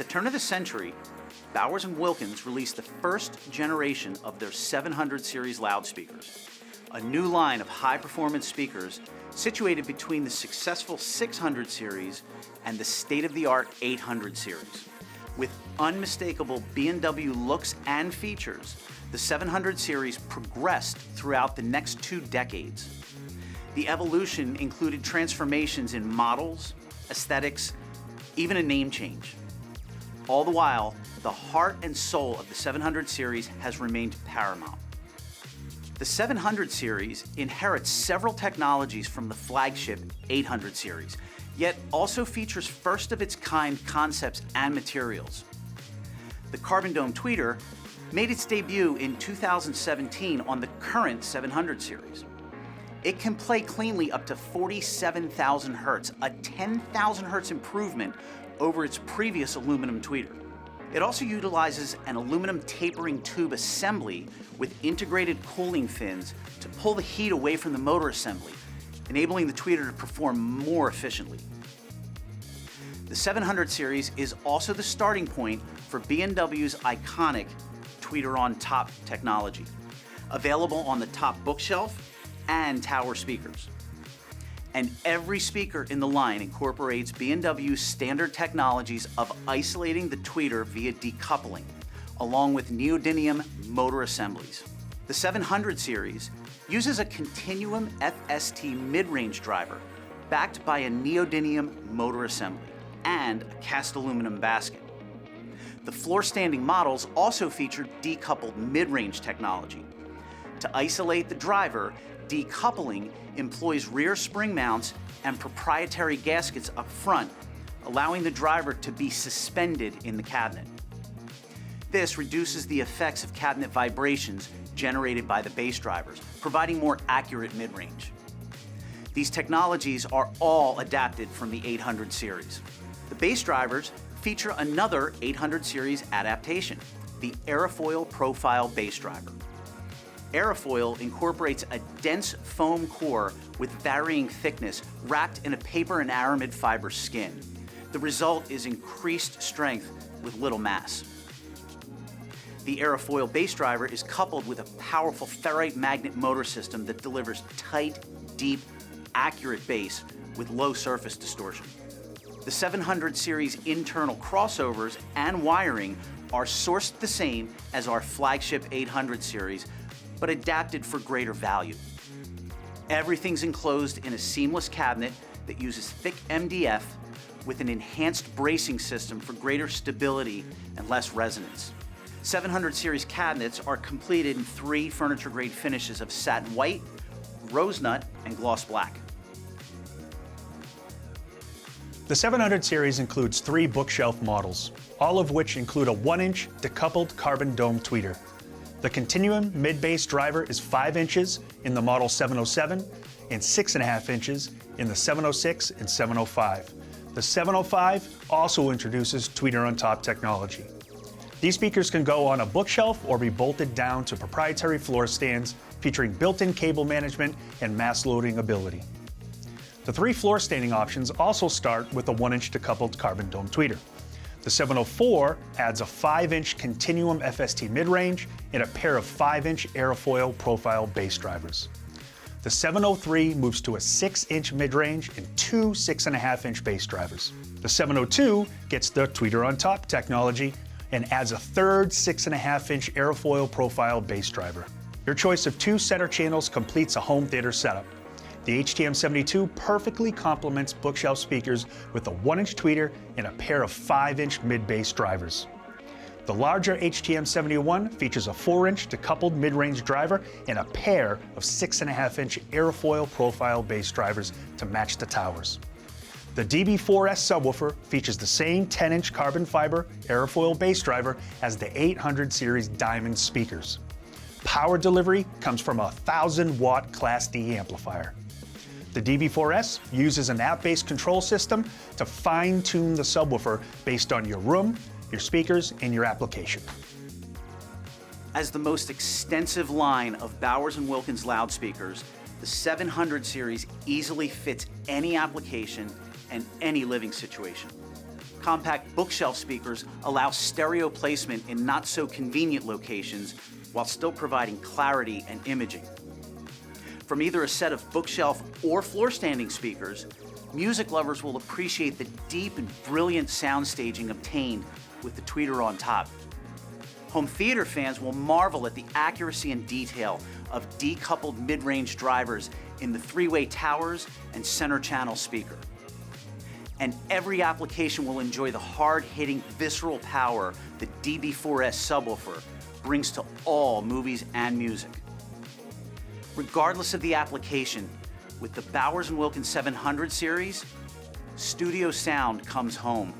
the turn of the century, Bowers & Wilkins released the first generation of their 700 series loudspeakers, a new line of high-performance speakers situated between the successful 600 series and the state-of-the-art 800 series. With unmistakable B&W looks and features, the 700 series progressed throughout the next 2 decades. The evolution included transformations in models, aesthetics, even a name change. All the while, the heart and soul of the 700 series has remained paramount. The 700 series inherits several technologies from the flagship 800 series, yet also features first-of-its-kind concepts and materials. The Carbon Dome tweeter made its debut in 2017 on the current 700 series. It can play cleanly up to 47,000 Hz, a 10,000 Hz improvement over its previous aluminum tweeter. It also utilizes an aluminum tapering tube assembly with integrated cooling fins to pull the heat away from the motor assembly, enabling the tweeter to perform more efficiently. The 700 series is also the starting point for B&W's iconic tweeter on top technology, available on the top bookshelf and tower speakers. And every speaker in the line incorporates B&W's standard technologies of isolating the tweeter via decoupling, along with neodymium motor assemblies. The 700 series uses a Continuum FST mid-range driver backed by a neodymium motor assembly and a cast aluminum basket. The floor-standing models also feature decoupled mid-range technology. To isolate the driver, decoupling employs rear spring mounts and proprietary gaskets up front, allowing the driver to be suspended in the cabinet. This reduces the effects of cabinet vibrations generated by the bass drivers, providing more accurate mid-range. These technologies are all adapted from the 800 series. The bass drivers feature another 800 series adaptation, the Aerofoil profile bass driver. Aerofoil incorporates a dense foam core with varying thickness wrapped in a paper and aramid fiber skin. The result is increased strength with little mass. The Aerofoil bass driver is coupled with a powerful ferrite magnet motor system that delivers tight, deep, accurate bass with low surface distortion. The 700 series internal crossovers and wiring are sourced the same as our flagship 800 series, but adapted for greater value. Everything's enclosed in a seamless cabinet that uses thick MDF with an enhanced bracing system for greater stability and less resonance. 700 series cabinets are completed in 3 furniture-grade finishes of satin white, rose nut, and gloss black. The 700 series includes 3 bookshelf models, all of which include a 1-inch decoupled carbon dome tweeter. The Continuum mid-bass driver is 5 inches in the model 707 and 6.5 inches in the 706 and 705. The 705 also introduces tweeter on top technology. These speakers can go on a bookshelf or be bolted down to proprietary floor stands featuring built-in cable management and mass loading ability. The 3 floor standing options also start with a 1-inch decoupled carbon dome tweeter. The 704 adds a 5-inch Continuum FST mid-range and a pair of 5-inch Aerofoil profile bass drivers. The 703 moves to a 6-inch mid-range and 2 6.5-inch bass drivers. The 702 gets the tweeter on top technology and adds a 3rd 6.5-inch Aerofoil profile bass driver. Your choice of 2 center channels completes a home theater setup. The HTM72 perfectly complements bookshelf speakers with a 1-inch tweeter and a pair of 5-inch mid-bass drivers. The larger HTM71 features a 4-inch decoupled mid-range driver and a pair of 6.5-inch Aerofoil profile bass drivers to match the towers. The DB4S subwoofer features the same 10-inch carbon fiber Aerofoil bass driver as the 800 series Diamond speakers. Power delivery comes from a 1,000-watt Class D amplifier. The DB4S uses an app-based control system to fine-tune the subwoofer based on your room, your speakers, and your application. As the most extensive line of Bowers & Wilkins loudspeakers, the 700 series easily fits any application and any living situation. Compact bookshelf speakers allow stereo placement in not so convenient locations while still providing clarity and imaging. From either a set of bookshelf or floor standing speakers, music lovers will appreciate the deep and brilliant sound staging obtained with the tweeter on top. Home theater fans will marvel at the accuracy and detail of decoupled mid-range drivers in the three-way towers and center channel speaker. And every application will enjoy the hard-hitting visceral power the DB4S subwoofer brings to all movies and music. Regardless of the application, with the Bowers & Wilkins 700 series, studio sound comes home.